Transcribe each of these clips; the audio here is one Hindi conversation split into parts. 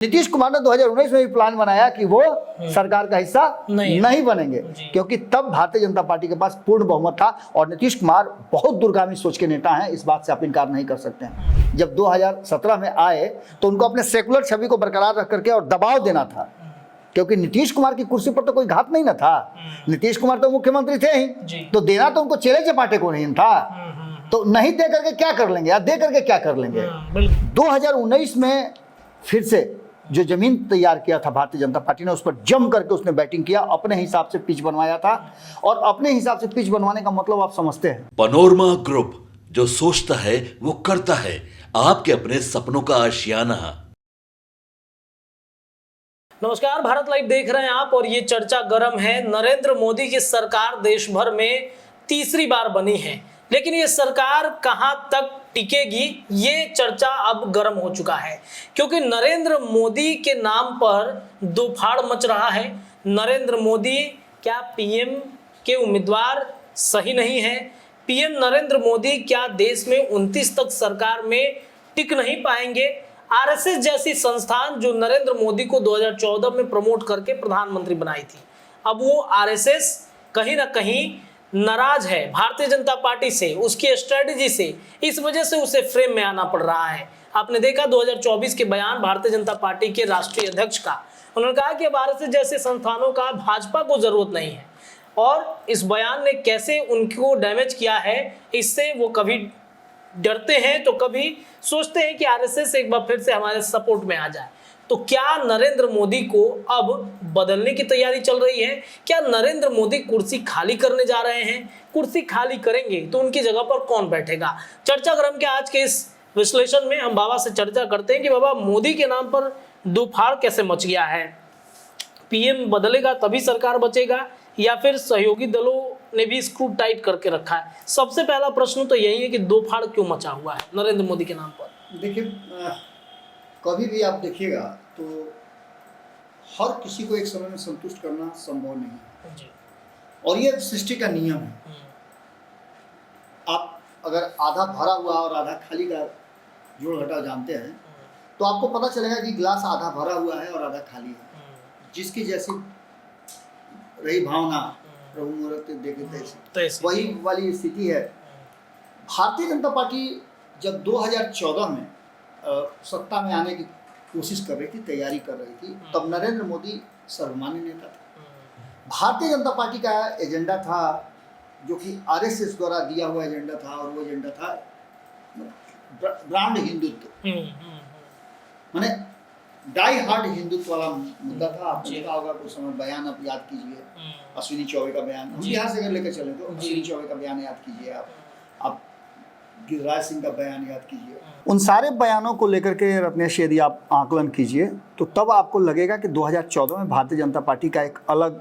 नीतीश कुमार ने 2019 में भी प्लान बनाया कि वो सरकार का हिस्सा नहीं बनेंगे, क्योंकि तब भारतीय जनता पार्टी के पास पूर्ण बहुमत था और नीतीश कुमार बहुत दूरगामी सोच के नेता हैं, इस बात से आप इनकार नहीं कर सकते हैं। जब 2017 में आए तो उनको अपने सेकुलर छवि को बरकरार रख करके और दबाव देना था, क्योंकि नीतीश कुमार की कुर्सी पर तो कोई घात नहीं ना था। नीतीश कुमार तो मुख्यमंत्री थे ही, तो देना तो उनको चेले चपाटे को नहीं था, तो नहीं दे करके क्या कर लेंगे या दे करके क्या कर लेंगे। 2019 में फिर से जो जमीन तैयार किया था भारतीय जनता पार्टी ने, उस पर जम करके उसने बैटिंग किया, अपने हिसाब से पिच बनवाया था और अपने हिसाब से पिच बनवाने का मतलब आप समझते हैं। पनोरमा ग्रुप, जो सोचता है वो करता है, आपके अपने सपनों का आशियाना। नमस्कार, भारत लाइव देख रहे हैं आप और ये चर्चा गर्म है। नरेंद्र मोदी की सरकार देश भर में तीसरी बार बनी है, लेकिन ये सरकार कहां तक टिकेगी, ये चर्चा अब गर्म हो चुका है, क्योंकि नरेंद्र मोदी के नाम पर दो फाड़ मच रहा है। नरेंद्र मोदी क्या पीएम के उम्मीदवार सही नहीं है? पीएम नरेंद्र मोदी क्या देश में 29 तक सरकार में टिक नहीं पाएंगे? आरएसएस जैसी संस्थान जो नरेंद्र मोदी को 2014 में प्रमोट करके प्रधानमंत्री बनाई थी, अब वो आरएसएस कहीं ना कहीं नाराज है भारतीय जनता पार्टी से, उसकी स्ट्रेटेजी से, इस वजह से उसे फ्रेम में आना पड़ रहा है। आपने देखा 2024 के बयान भारतीय जनता पार्टी के राष्ट्रीय अध्यक्ष का, उन्होंने कहा कि अब आरएसएस जैसे संस्थानों का भाजपा को जरूरत नहीं है, और इस बयान ने कैसे उनको डैमेज किया है, इससे वो कभी डरते हैं तो कभी सोचते हैं कि आरएसएस एक बार फिर से हमारे सपोर्ट में आ जाए। तो क्या नरेंद्र मोदी को अब बदलने की तैयारी चल रही है? क्या नरेंद्र मोदी कुर्सी खाली करने जा रहे हैं? कुर्सी खाली करेंगे तो उनकी जगह पर कौन बैठेगा? चर्चा गर्म के आज के इस विश्लेषण में हम बाबा से चर्चा करते हैं कि बाबा, मोदी के नाम पर दो फाड़ कैसे मच गया है? पीएम बदलेगा तभी सरकार बचेगा, या फिर सहयोगी दलों ने भी स्क्रू टाइट करके रखा है? सबसे पहला प्रश्न तो यही है कि दो फाड़ क्यों मचा हुआ है नरेंद्र मोदी के नाम पर? देखिए, कभी भी आप देखिएगा तो हर किसी को एक समय में संतुष्ट करना संभव नहीं है जी। और ये सृष्टि का नियम है। आप अगर आधा भरा हुआ और आधा खाली का जोड़ घटाव जानते हैं तो आपको पता चलेगा कि गिलास आधा भरा हुआ है और आधा खाली है। जिसकी जैसी रही भावना, प्रभु मुहूर्त देखे तैसी, वही वाली स्थिति है। भारतीय जनता पार्टी जब 2014 में सत्ता में आने की कोशिश कर रही थी, तैयारी कर रही थी, तब नरेंद्र मोदी सर्वमान्य नेता थे। भारतीय जनता पार्टी का एजेंडा था जो कि आरएसएस द्वारा दिया हुआ एजेंडा था, और वो एजेंडा था ब्रांड हिंदुत्व, माने डाई हार्ड हिंदुत्व वाला मुद्दा था। आपने देखा होगा कुछ समय बयान आप याद कीजिए, अश्विनी चौबे का बयान, हम बिहार से अगर लेकर चले तो अश्विनी चौबे का बयान याद कीजिए, आप गिरिराज सिंह का बयान याद कीजिए। उन सारे बयानों को लेकर के रत्नेश यदि आप आकलन कीजिए तो तब आपको लगेगा कि 2014 में भारतीय जनता पार्टी का एक अलग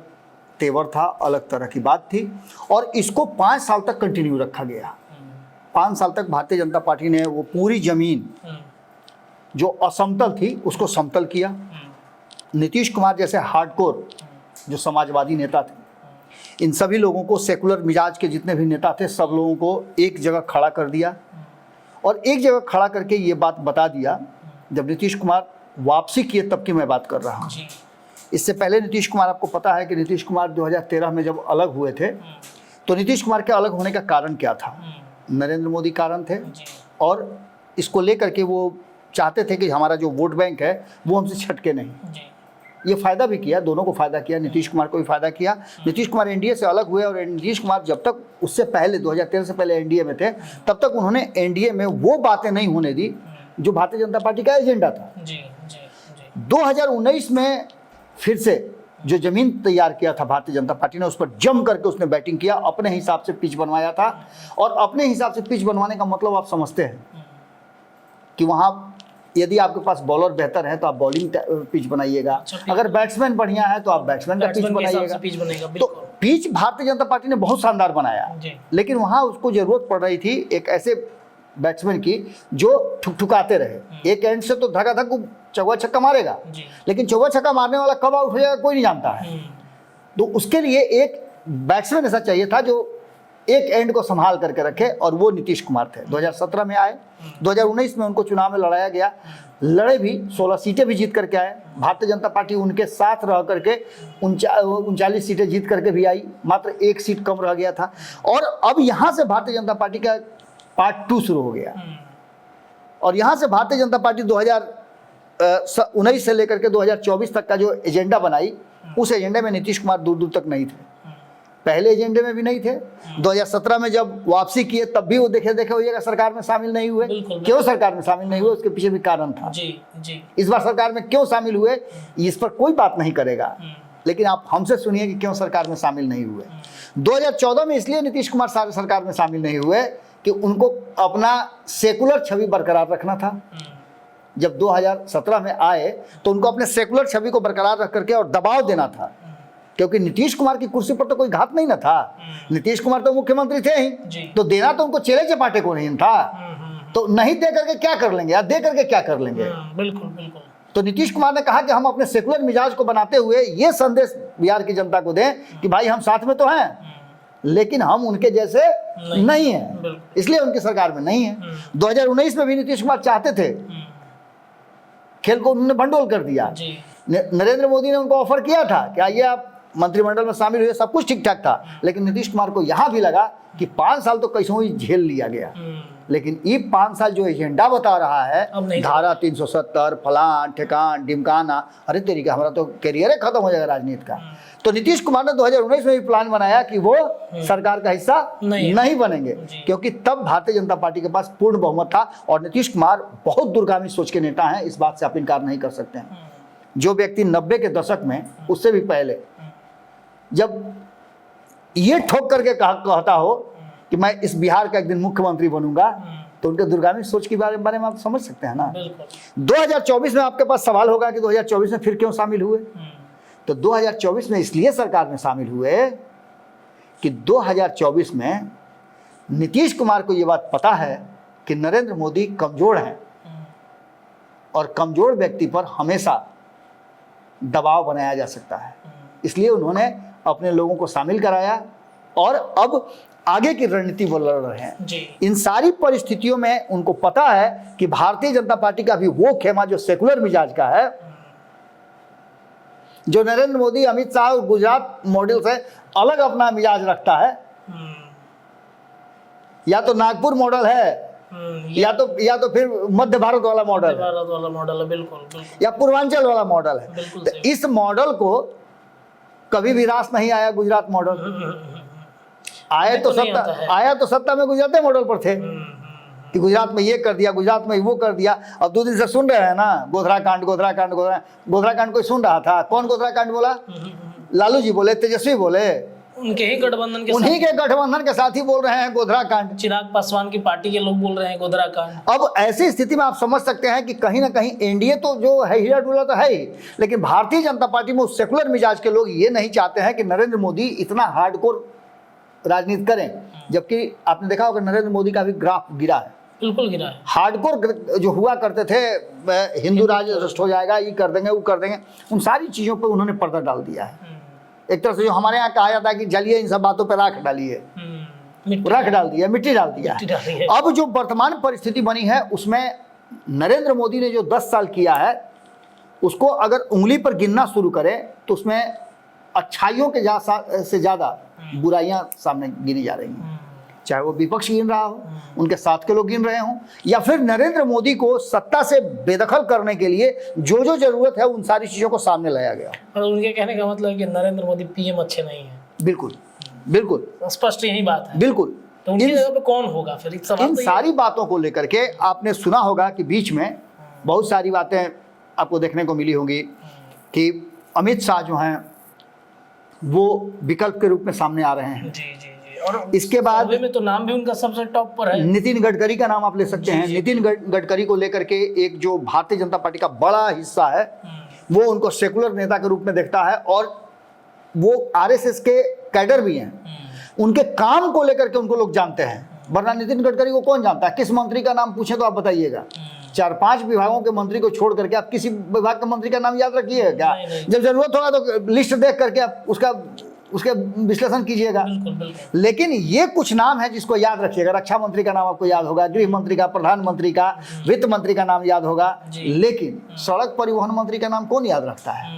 तेवर था, अलग तरह की बात थी, और इसको 5 साल तक कंटिन्यू रखा गया। 5 साल तक भारतीय जनता पार्टी ने वो पूरी जमीन जो असमतल थी उसको समतल किया। नीतीश कुमार जैसे हार्डकोर जो समाजवादी नेता थे, इन सभी लोगों को, सेकुलर मिजाज के जितने भी नेता थे, सब लोगों को एक जगह खड़ा कर दिया, और एक जगह खड़ा करके ये बात बता दिया। जब नीतीश कुमार वापसी किए तब की मैं बात कर रहा हूँ। इससे पहले नीतीश कुमार, आपको पता है कि नीतीश कुमार 2013 में जब अलग हुए थे तो नीतीश कुमार के अलग होने का कारण क्या था? नरेंद्र मोदी कारण थे, और इसको लेकर के वो चाहते थे कि हमारा जो वोट बैंक है वो हमसे छटके नहीं। ये फायदा भी किया, दोनों को फायदा किया, नीतीश कुमार को भी फायदा किया। नीतीश कुमार एनडीए से अलग हुए, और नीतीश कुमार जब तक, उससे पहले 2013 से पहले एनडीए में थे, तब तक उन्होंने एनडीए में वो बातें नहीं होने दी जो भारतीय जनता पार्टी का एजेंडा था। 2019 में फिर से जो जमीन तैयार किया था भारतीय जनता पार्टी ने, उस पर जम करके उसने बैटिंग किया, अपने हिसाब से पिच बनवाया था, और अपने हिसाब से पिच बनवाने का मतलब आप समझते हैं कि वहाँ यदि आपके पास बॉलर बेहतर है तो आप बॉलिंग पिच बनाइएगा, अगर बैट्समैन बढ़िया है तो आप बैट्समैन का पिच बनाइएगा। तो पिच भारतीय जनता पार्टी ने बहुत शानदार बनाया, लेकिन वहां उसको जरूरत पड़ रही थी एक ऐसे बैट्समैन की जो ठुकठुकाते रहे। एक एंड से तो धकाधक चौका छक्का मारेगा, लेकिन चौका छक्का मारने वाला कब आउट हो जाएगा कोई नहीं जानता है। तो उसके लिए एक बैट्समैन ऐसा चाहिए था जो एक एंड को संभाल करके रखे, और वो नीतीश कुमार थे। 2017 में आए, 2019 में उनको चुनाव में लड़ाया गया, लड़े भी, 16 सीटें भी जीत करके आए। भारतीय जनता पार्टी उनके साथ रह करके 39 सीटें जीत करके भी आई, मात्र 1 सीट कम रह गया था। और अब यहाँ से भारतीय जनता पार्टी का पार्ट 2 शुरू हो गया, और यहाँ से भारतीय जनता पार्टी 2019 से लेकर के 2024 तक का जो एजेंडा बनाई, उस एजेंडे में नीतीश कुमार दूर दूर तक नहीं थे। पहले एजेंडे में भी नहीं थे। 2017 में जब वापसी किए तब भी वो देखे होइएगा सरकार में शामिल नहीं हुए। क्यों सरकार में शामिल नहीं हुए, उसके पीछे भी कारण था। जी। इस बार सरकार में क्यों शामिल हुए, इस पर कोई बात नहीं करेगा, लेकिन आप हमसे सुनिए कि क्यों सरकार में शामिल नहीं हुए। 2014 में इसलिए नीतीश कुमार सरकार में शामिल नहीं हुए कि उनको अपना सेकुलर छवि बरकरार रखना था। जब 2017 में आए तो उनको अपने सेकुलर छवि को बरकरार रख करके और दबाव देना था, क्योंकि नीतीश कुमार की कुर्सी पर तो कोई घात नहीं ना था। नीतीश कुमार तो मुख्यमंत्री थे ही, तो देना तो उनको चेले चपाटे को नहीं था। तो नहीं दे करके क्या कर लेंगे, या दे करके क्या कर लेंगे। बिल्कुल। तो नीतीश कुमार ने कहा कि हम अपने सेकुलर मिजाज को बनाते हुए ये संदेश बिहार की जनता को दें कि भाई हम साथ में तो हैं, लेकिन हम उनके जैसे नहीं हैं, इसलिए उनकी सरकार में नहीं है। 2019 में भी नीतीश कुमार चाहते थे, खेल को उन्होंने भंडोल कर दिया। नरेंद्र मोदी ने उनको ऑफर किया था कि आइए आप मंत्रिमंडल में शामिल हुए, सब कुछ ठीक ठाक था, लेकिन नीतीश कुमार को यहां भी लगा कि 5 साल तो कैसे ही झेल लिया गया, लेकिन ये 5 साल जो एजेंडा बता रहा है, धारा 370 फलान ठेकान ढिमकाना, अरे तरीका हमारा तो करियर खत्म हो जाएगा राजनीति का। तो नीतीश कुमार ने 2019 में भी प्लान बनाया कि वो सरकार का हिस्सा नहीं बनेंगे, क्योंकि तब भारतीय जनता पार्टी के पास पूर्ण बहुमत था, और नीतीश कुमार बहुत दूरगामी सोच के नेता हैं, इस बात से आप इनकार नहीं कर सकते हैं। जो व्यक्ति 90 के दशक में, उससे भी पहले, जब ये ठोक करके कहता हो कि मैं इस बिहार का एक दिन मुख्यमंत्री बनूंगा, तो उनके दूरगामी सोच के बारे में आप समझ सकते हैं ना। 2024 में आपके पास सवाल होगा कि 2024 में फिर क्यों शामिल हुए। तो 2024 में इसलिए सरकार में शामिल हुए कि 2024 में नीतीश कुमार को यह बात पता है कि नरेंद्र मोदी कमजोर हैं, और कमजोर व्यक्ति पर हमेशा दबाव बनाया जा सकता है, इसलिए उन्होंने अपने लोगों को शामिल कराया, और अब आगे की रणनीति वो लड़ रहे हैं। इन सारी परिस्थितियों में उनको पता है कि भारतीय जनता पार्टी का भी वो खेमा जो सेकुलर मिजाज का है, जो नरेंद्र मोदी अमित शाह और गुजरात मॉडल से अलग अपना मिजाज रखता है, या तो नागपुर मॉडल है, या तो फिर मध्य भारत वाला मॉडल है, बिल्कुल, या पूर्वांचल वाला मॉडल है। तो इस मॉडल को कभी भी रास नहीं आया गुजरात मॉडल। आया तो सत्ता में गुजरात मॉडल पर थे कि गुजरात में ये कर दिया, गुजरात में वो कर दिया। अब 2 दिन से सुन रहे हैं ना, गोधरा कांड कोई सुन रहा था। कौन गोधरा कांड बोला? लालू जी बोले, तेजस्वी बोले, उनके ही गठबंधन के साथ ही बोल रहे हैं गोधरा कांड। चिराग पासवान की पार्टी के लोग बोल रहे हैं गोधरा कांड। अब ऐसी स्थिति में आप समझ सकते हैं कि कहीं ना कहीं एनडीए तो जो है हीरा डूला तो है ही, लेकिन भारतीय जनता पार्टी में उस सेकुलर मिजाज के लोग ये नहीं चाहते हैं कि नरेंद्र मोदी इतना हार्डकोर राजनीति करें। जबकि आपने देखा होगा नरेंद्र मोदी का भी ग्राफ गिरा है, बिल्कुल गिरा है। हार्डकोर जो हुआ करते थे, हिंदू राज नष्ट हो जाएगा, ये कर देंगे वो कर देंगे, उन सारी चीजों पर उन्होंने पर्दा डाल दिया है। एक तरह से जो हमारे यहाँ कहा जाता है कि जलिए इन सब बातों पर राख डालिए, रख डाल दिया, मिट्टी डाल दिया है। अब जो वर्तमान परिस्थिति बनी है उसमें नरेंद्र मोदी ने जो 10 साल किया है, उसको अगर उंगली पर गिनना शुरू करें तो उसमें अच्छाइयों के से ज्यादा बुराइयां सामने गिनी जा रही हैं। चाहे वो विपक्ष गिन रहा हो, उनके साथ के लोग गिन रहे हों, या फिर नरेंद्र मोदी को सत्ता से बेदखल करने के लिए जो जो जरूरत है उन सारी चीजों को सामने लाया गया। और उनके कहने का मतलब है कि नरेंद्र मोदी पीएम अच्छे नहीं है। बिल्कुल स्पष्ट यही बात है। बिल्कुल। तो उनकी जगह पे कौन होगा फिर? इन सारी बातों को लेकर के आपने सुना होगा कि बीच में बहुत सारी बातें आपको देखने को मिली होंगी कि अमित शाह जो हैं वो विकल्प के रूप में सामने आ रहे हैं। जी। और इसके बाद में तो नाम भी उनका सबसे टॉप पर है। नितिन गडकरी का नाम आप ले सकते हैं। नितिन गडकरी को लेकर के एक जो भारतीय जनता पार्टी का बड़ा हिस्सा है वो उनको सेकुलर नेता के रूप में देखता है, और वो आरएसएस के कैडर भी हैं। उनके काम को लेकर के उनको लोग जानते हैं, वरना नितिन गडकरी को कौन जानता है? किस मंत्री का नाम पूछे तो आप बताइएगा। 4-5 विभागों के मंत्री को छोड़ करके आप किसी विभाग के मंत्री का नाम याद रखिए क्या? जब जरूरत होगा तो लिस्ट देख करके आप उसका उसके विश्लेषण कीजिएगा। बिल्कुल बिल्कुल। लेकिन ये कुछ नाम है जिसको याद रखिएगा। रक्षा मंत्री का नाम आपको याद होगा, गृह मंत्री का, प्रधानमंत्री का, वित्त मंत्री का नाम याद होगा, लेकिन सड़क परिवहन मंत्री का नाम कौन याद रखता है?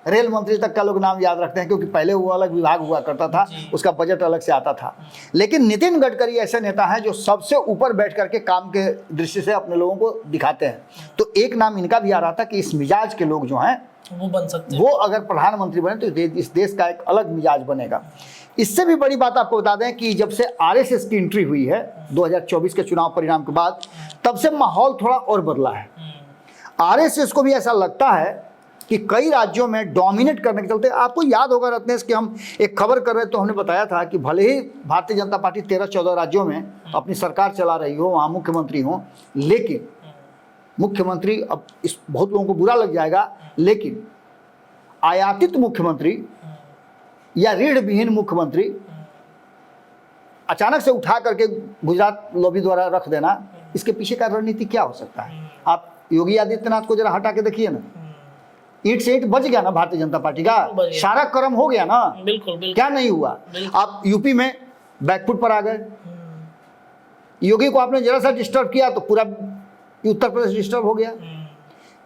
रेल मंत्री तक का लोग नाम याद रखते हैं, क्योंकि पहले वो अलग विभाग हुआ करता था, उसका बजट अलग से आता था। लेकिन नितिन गडकरी ऐसे नेता हैं जो सबसे ऊपर बैठ करके काम के दृष्टि से अपने लोगों को दिखाते हैं। तो एक नाम इनका भी आ रहा था कि इस मिजाज के लोग जो हैं वो बन सकते हैं, वो अगर प्रधानमंत्री बने तो इस देश का एक अलग मिजाज बनेगा। इससे भी बड़ी बात आपको बता दें कि जब से आरएसएस की एंट्री हुई है 2024 के चुनाव परिणाम के बाद, तब से माहौल थोड़ा और बदला है। आरएसएस को भी ऐसा लगता है कि कई राज्यों में डोमिनेट करने के चलते, आपको याद होगा रत्नेश कि हम एक खबर कर रहे तो हमने बताया था कि भले ही भारतीय जनता पार्टी 13-14 राज्यों में अपनी सरकार चला रही हो, वहाँ मुख्यमंत्री हो, लेकिन मुख्यमंत्री, अब इस बहुत लोगों को बुरा लग जाएगा, लेकिन आयातित मुख्यमंत्री या रीढ़ विहीन मुख्यमंत्री अचानक से उठा करके गुजरात लॉबी द्वारा रख देना, इसके पीछे का रणनीति क्या हो सकता है? आप योगी आदित्यनाथ को जरा हटा के देखिए ना, ईंट से ईंट बच गया ना भारतीय जनता पार्टी का, सारा कर्म हो गया ना। बिल्कुल बिल्कुल। क्या नहीं हुआ? आप यूपी में बैकफुट पर आ गए, योगी को आपने जरा सा डिस्टर्ब किया तो पूरा उत्तर प्रदेश डिस्टर्ब हो गया।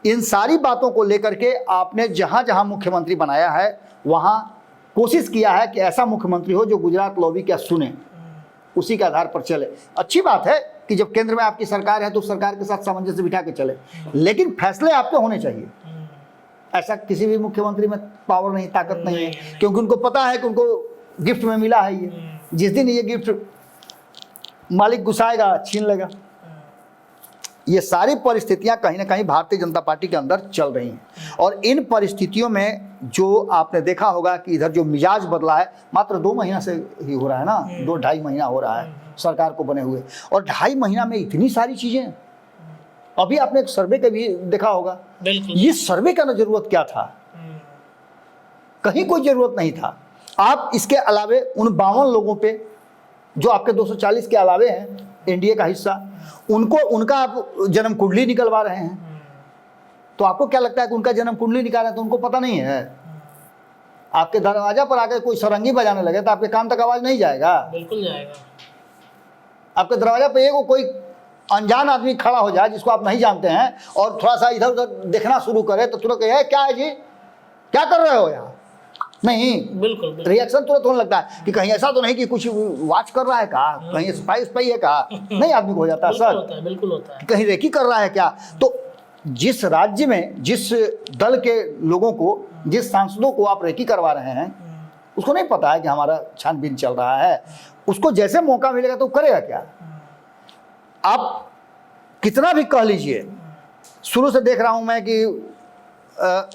इन सारी बातों को लेकर के आपने जहां जहां मुख्यमंत्री बनाया है वहां कोशिश किया है कि ऐसा मुख्यमंत्री हो जो गुजरात लॉबी क्या सुने, उसी के आधार पर चले। अच्छी बात है कि जब केंद्र में आपकी सरकार है तो सरकार के साथ सामंजस्य बिठा के चले, लेकिन फैसले आपके होने चाहिए। ऐसा किसी भी मुख्यमंत्री में पावर नहीं, ताकत नहीं है, क्योंकि उनको पता है कि उनको गिफ्ट में मिला है ये, जिस दिन ये गिफ्ट मालिक घुसाएगा छीन लेगा। ये सारी परिस्थितियां कहीं ना कहीं भारतीय जनता पार्टी के अंदर चल रही हैं, और इन परिस्थितियों में जो आपने देखा होगा कि इधर जो मिजाज बदला है, मात्र 2 महीना से ही हो रहा है ना, 2-2.5 महीना हो रहा है सरकार को बने हुए, और 2.5 महीना में इतनी सारी चीजें। अभी आपने एक सर्वे का भी देखा होगा, ये सर्वे का ना जरूरत क्या था, कहीं कोई जरूरत नहीं था। आप इसके अलावे उन 52 लोगों पे जो आपके 240 के अलावे हैं एनडीए का हिस्सा, उनको उनका आप जन्म कुंडली निकलवा रहे हैं, तो आपको क्या लगता है कि उनका जन्म कुंडली निकाला तो उनको पता नहीं है? आपके दरवाजा पर आकर कोई सरंगी बजाने लगे तो आपके कान तक आवाज नहीं जाएगा? बिल्कुल जाएगा। आपके दरवाजा पे एक कोई अनजान आदमी खड़ा हो जाए जिसको आप नहीं जानते हैं और थोड़ा सा इधर उधर देखना शुरू करे तो तुरंत कहे क्या है जी, क्या कर रहे हो यहाँ? नहीं, बिल्कुल रिएक्शन तुरंत होने लगता है कि कहीं ऐसा तो नहीं कि कुछ वॉच कर रहा है का, कहीं स्पाई है का, नहीं आदमी को हो जाता है सर, बिल्कुल होता है, कहीं रेकी कर रहा है क्या। तो जिस राज्य में जिस दल के लोगों को, जिस सांसदों को आप रेकी करवा रहे हैं, उसको नहीं पता है कि हमारा छानबीन चल रहा है, उसको जैसे मौका मिलेगा तो करेगा क्या? आप कितना भी कह लीजिए, शुरू से देख रहा हूं मैं कि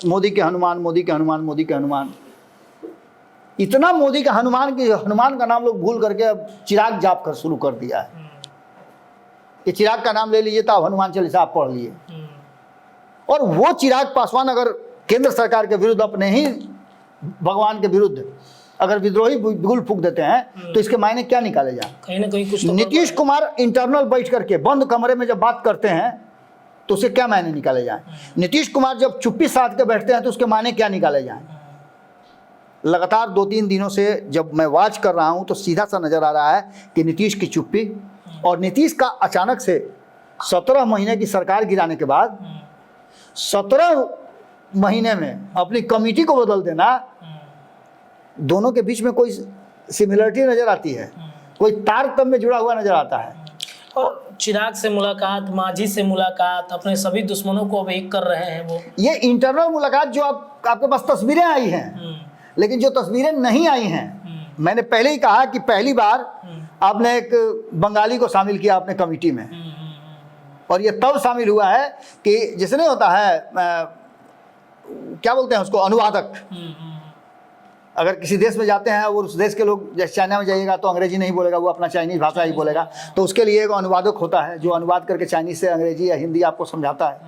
मोदी के हनुमान, मोदी के हनुमान, मोदी के हनुमान, इतना मोदी का हनुमान कि हनुमान का नाम लोग भूल करके अब चिराग जाप कर शुरू कर दिया है कि चिराग का नाम ले लीजिए तो आप हनुमान चालीसा आप पढ़ लिए। और वो चिराग पासवान अगर केंद्र सरकार के विरुद्ध, अपने ही भगवान के विरुद्ध अगर विद्रोही बिगुल फूंक देते हैं तो इसके मायने क्या निकाले जाए? कहीं ना कहीं कुछ तो नीतीश कुमार इंटरनल बैठ करके बंद कमरे में जब बात करते हैं तो उसे क्या मायने निकाले जाए? नीतीश कुमार जब चुप्पी साध के बैठते हैं तो उसके मायने क्या निकाले जाए? लगातार 2-3 दिनों से जब मैं वॉच कर रहा हूं तो सीधा सा नजर आ रहा है कि नीतीश की चुप्पी और नीतीश का अचानक से 17 महीने की सरकार गिराने के बाद 17 महीने में अपनी कमेटी को बदल देना, दोनों के बीच में कोई सिमिलरिटी नजर आती है, कोई तारतम्य जुड़ा हुआ नजर आता है। और चिराग से मुलाकात, मांझी से मुलाकात, अपने सभी दुश्मनों को अब एक कर रहे हैं। वो ये इंटरनल मुलाकात जो आपके पास तस्वीरें आई हैं, लेकिन जो तस्वीरें नहीं आई हैं, मैंने पहले ही कहा कि पहली बार आपने एक बंगाली को शामिल किया अपने कमेटी में, और ये तब शामिल हुआ है कि जैसे नहीं होता है क्या बोलते हैं उसको, अनुवादक। अगर किसी देश में जाते हैं और उस देश के लोग, जैसे चाइना में जाइएगा तो अंग्रेजी नहीं बोलेगा, वो अपना चाइनीज भाषा ही बोलेगा, तो उसके लिए एक अनुवादक होता है जो अनुवाद करके चाइनीज से अंग्रेजी या हिंदी आपको समझाता है।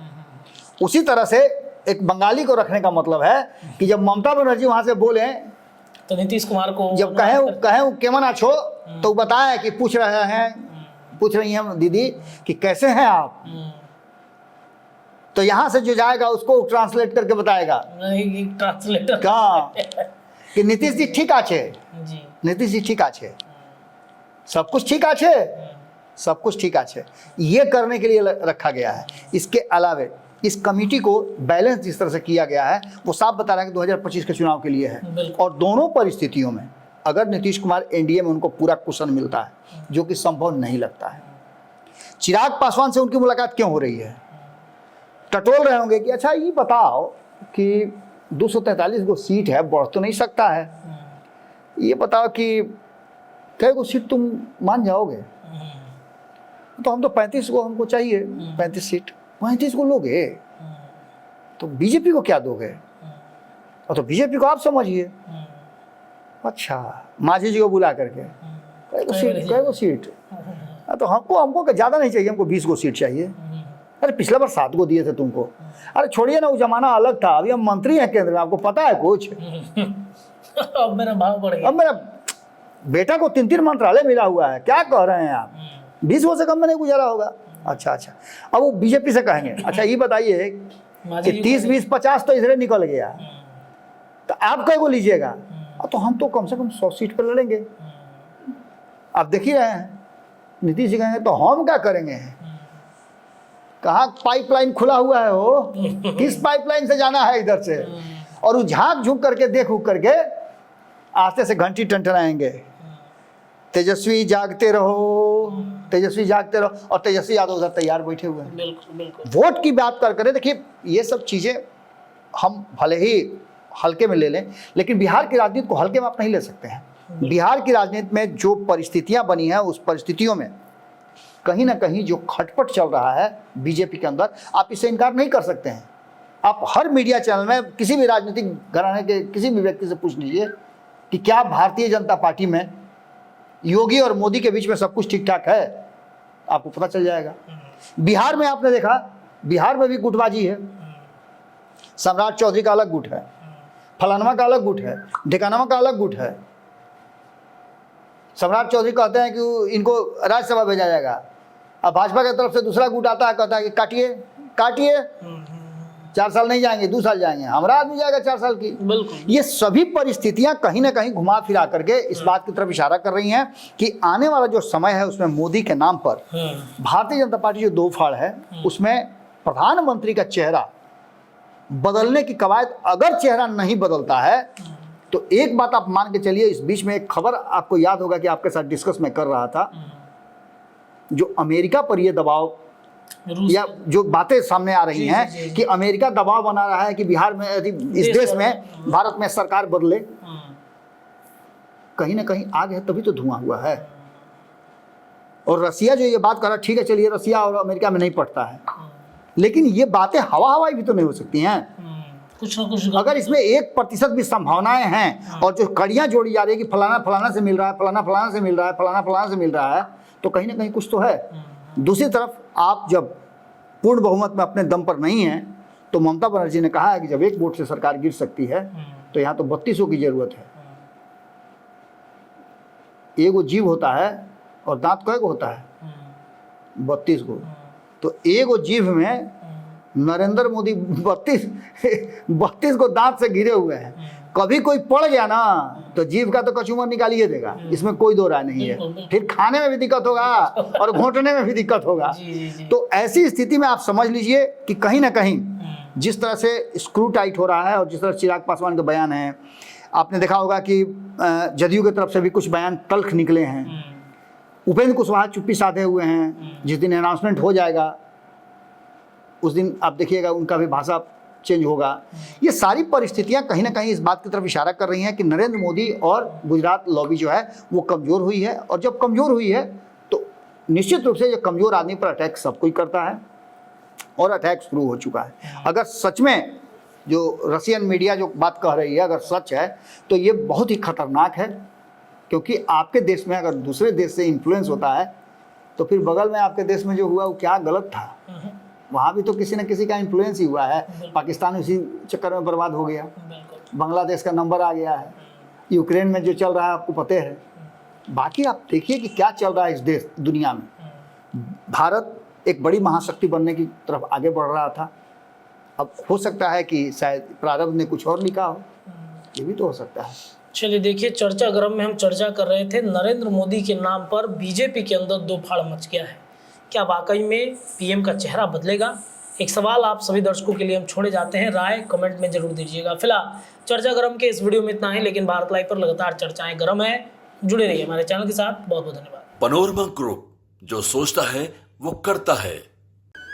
उसी तरह से एक बंगाली को रखने का मतलब है कि जब ममता बनर्जी वहां से बोले तो नीतीश कुमार को जब कहे केमन आछो तो बताया कि पूछ रही हैं दीदी कि कैसे हैं आप, तो यहां से जो जाएगा उसको ट्रांसलेट करके बताएगा। नहीं, ट्रांसलेटर कहाँ कि नीतीश जी ठीक आछे, जी नीतीश जी ठीक आछे, सब कुछ ठीक आछे, सब कुछ ठीक आछे, ये करने के लिए रखा गया है। इसके अलावे इस कमेटी को बैलेंस जिस तरह से किया गया है वो साफ बता रहा है कि 2025 के चुनाव के लिए है। बिल्कुल। और दोनों परिस्थितियों में अगर नीतीश कुमार एनडीए में उनको पूरा कुशन मिलता है, जो कि संभव नहीं लगता है। चिराग पासवान से उनकी मुलाकात क्यों हो रही है? टटोल रहे होंगे कि अच्छा ये बताओ कि 243 गो सीट है, बढ़ तो नहीं सकता है, ये बताओ कि कई गो सीट तुम मान जाओगे? तो हम तो 35 को हमको चाहिए, 35 सीट, 35 को लोगे तो बीजेपी को क्या दोगे? और तो बीजेपी को आप समझिए। अच्छा, मांझी जी को बुला करके कई गो सीट, तो हमको ज़्यादा नहीं चाहिए, हमको 20 गो सीट चाहिए। अरे पिछला बार 7 गो दिए थे तुमको। अरे छोड़िए ना, वो जमाना अलग था, अभी हम मंत्री हैं केंद्र में, आपको पता है कुछ? अब मेरा भाव बढ़ गया। अब मेरा बेटा को 3 मंत्रालय मिला हुआ है, क्या कह रहे हैं आप? 20 गो से कम में नहीं गुजारा होगा। अच्छा, अब वो बीजेपी से कहेंगे अच्छा ये बताइए कि 30, 20, 50 तो इधर निकल गया, तो आप कई गो लीजिएगा? तो हम तो कम से कम 100 सीट पर लड़ेंगे। आप देख ही रहे हैं, नीतीश जी कहेंगे तो हम क्या करेंगे? कहाँ पाइपलाइन खुला हुआ है, हो किस पाइपलाइन से जाना है इधर से? और वो झांक झुक करके देख उक करके आस्ते से घंटी टंटनाएंगे, तेजस्वी जागते रहो, तेजस्वी जागते रहो, और तेजस्वी यादव उधर तैयार बैठे हुए हैं। बिल्कुल बिल्कुल। वोट की बात कर देखिए, ये सब चीज़ें हम भले ही हल्के में ले लें, लेकिन बिहार की राजनीति को हल्के में आप नहीं ले सकते हैं। बिहार की राजनीति में जो परिस्थितियां बनी हैं, उस परिस्थितियों में कहीं ना कहीं जो खटपट चल रहा है बीजेपी के अंदर, आप इससे इनकार नहीं कर सकते हैं। आप हर मीडिया चैनल में किसी भी राजनीतिक घराने के किसी भी व्यक्ति से पूछ लीजिए कि क्या भारतीय जनता पार्टी में योगी और मोदी के बीच में सब कुछ ठीक ठाक है, आपको पता चल जाएगा। बिहार में आपने देखा, बिहार में भी गुटबाजी है। सम्राट चौधरी का अलग गुट है, फलानमा का अलग गुट है, ढेकानामा का अलग गुट है। सम्राट चौधरी कहते हैं कि इनको राज्यसभा भेजा जाएगा, अब भाजपा की तरफ से दूसरा गुट आता है, कहता है कि काटिए 4 साल नहीं जाएंगे, 2 साल जाएंगे, हमारा आदमी जाएगा 4 साल की। बिल्कुल। ये सभी परिस्थितियां कहीं ना कहीं घुमा फिरा करके इस बात की तरफ इशारा कर रही हैं कि आने वाला जो समय है उसमें मोदी के नाम पर भारतीय जनता पार्टी जो 2 फाड़ है, उसमें प्रधानमंत्री का चेहरा बदलने की कवायद, अगर चेहरा नहीं बदलता है तो एक बात आप मान के चलिए। इस बीच में एक खबर आपको याद होगा कि आपके साथ डिस्कस मैं कर रहा था, जो अमेरिका पर ये दबाव या जो बातें सामने आ रही हैं कि अमेरिका दबाव बना रहा है कि बिहार में, इस देश में, भारत में सरकार बदले, कहीं ना कहीं आग है तभी तो धुआं हुआ है। और रसिया जो ये बात कर रहा है, ठीक है चलिए रसिया और अमेरिका में नहीं पड़ता है, लेकिन ये बातें हवाई भी तो नहीं हो सकती हैं। कुछ ना कुछ अगर इसमें 1% भी संभावनाएं हैं और जो कड़ियां जोड़ी जा रही है कि फलाना फलाना से मिल रहा है, फलाना फलाना से मिल रहा है, फलाना फलाना से मिल रहा है, तो कहीं ना कहीं कुछ तो है। दूसरी तरफ आप जब पूर्ण बहुमत में अपने दम पर नहीं हैं, तो ममता बनर्जी ने कहा है कि जब 1 वोट से सरकार गिर सकती है तो यहाँ तो 32 की जरूरत है। एगो जीव होता है और दांत कई गो होता है? 32 गो। तो एगो जीव में नरेंद्र मोदी 32 को दांत से घिरे हुए हैं। कभी कोई पड़ गया ना तो जीव का तो कचूमर निकालिए देगा, इसमें कोई दो राय नहीं है। फिर खाने में भी दिक्कत होगा और घोंटने में भी दिक्कत होगा। तो ऐसी स्थिति में आप समझ लीजिए कि कहीं ना कहीं जिस तरह से स्क्रू टाइट हो रहा है और जिस तरह चिराग पासवान के बयान है, आपने देखा होगा कि जदयू की तरफ से भी कुछ बयान तल्ख निकले हैं। उपेंद्र कुशवाहा चुप्पी साधे हुए हैं। जिस दिन अनाउंसमेंट हो जाएगा उस दिन आप देखिएगा उनका भी भाषा चेंज होगा। ये सारी परिस्थितियां कहीं ना कहीं इस बात की तरफ इशारा कर रही हैं कि नरेंद्र मोदी और गुजरात लॉबी जो है वो कमज़ोर हुई है। और जब कमज़ोर हुई है तो निश्चित रूप से ये कमज़ोर आदमी पर अटैक सब कोई करता है और अटैक शुरू हो चुका है। अगर सच में जो रशियन मीडिया जो बात कह रही है अगर सच है तो ये बहुत ही खतरनाक है, क्योंकि आपके देश में अगर दूसरे देश से इन्फ्लुएंस होता है तो फिर बगल में आपके देश में जो हुआ वो क्या गलत था, वहाँ भी तो किसी न किसी का इन्फ्लुएंस ही हुआ है। पाकिस्तान उसी चक्कर में बर्बाद हो गया, बांग्लादेश का नंबर आ गया है, यूक्रेन में जो चल रहा है आपको पता है। बाकी आप देखिए कि क्या चल रहा है इस देश दुनिया में। भारत एक बड़ी महाशक्ति बनने की तरफ आगे बढ़ रहा था, अब हो सकता है कि शायद प्रारंभ ने कुछ और लिखा हो, ये भी तो हो सकता है। चलिए देखिए, चर्चा गर्म में हम चर्चा कर रहे थे नरेंद्र मोदी के नाम पर बीजेपी के अंदर दो फाड़ मच गया है। क्या वाकई में पीएम का चेहरा बदलेगा? एक सवाल आप सभी दर्शकों के लिए हम छोड़े जाते हैं, राय कमेंट में जरूर दीजिएगा। फिलहाल चर्चा गर्म के इस वीडियो में इतना ही, लेकिन भारत लाइव पर लगातार चर्चाएं गर्म है। जुड़े रहिए हमारे चैनल के साथ। बहुत बहुत धन्यवाद। पनोरमा ग्रुप, जो सोचता है वो करता है।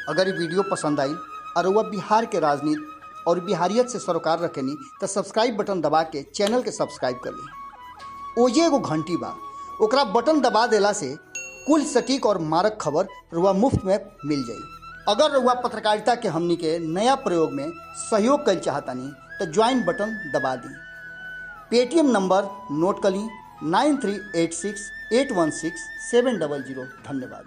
अगर ये वीडियो पसंद आई और वह बिहार के राजनीति और बिहारियत से सरोकार रखेनी तो सब्सक्राइब बटन दबा के चैनल के सब्सक्राइब कर ली। ओजे एगो घंटी बा, ओकरा बटन दबा देला से कुल सटीक और मारक खबर रुआ मुफ्त में मिल जाई। अगर रुआ पत्रकारिता के हमनी के नया प्रयोग में सहयोग कर चाहतानी तो ज्वाइन बटन दबा दी। पेटीएम नंबर नोट कर ली 9386816700। धन्यवाद।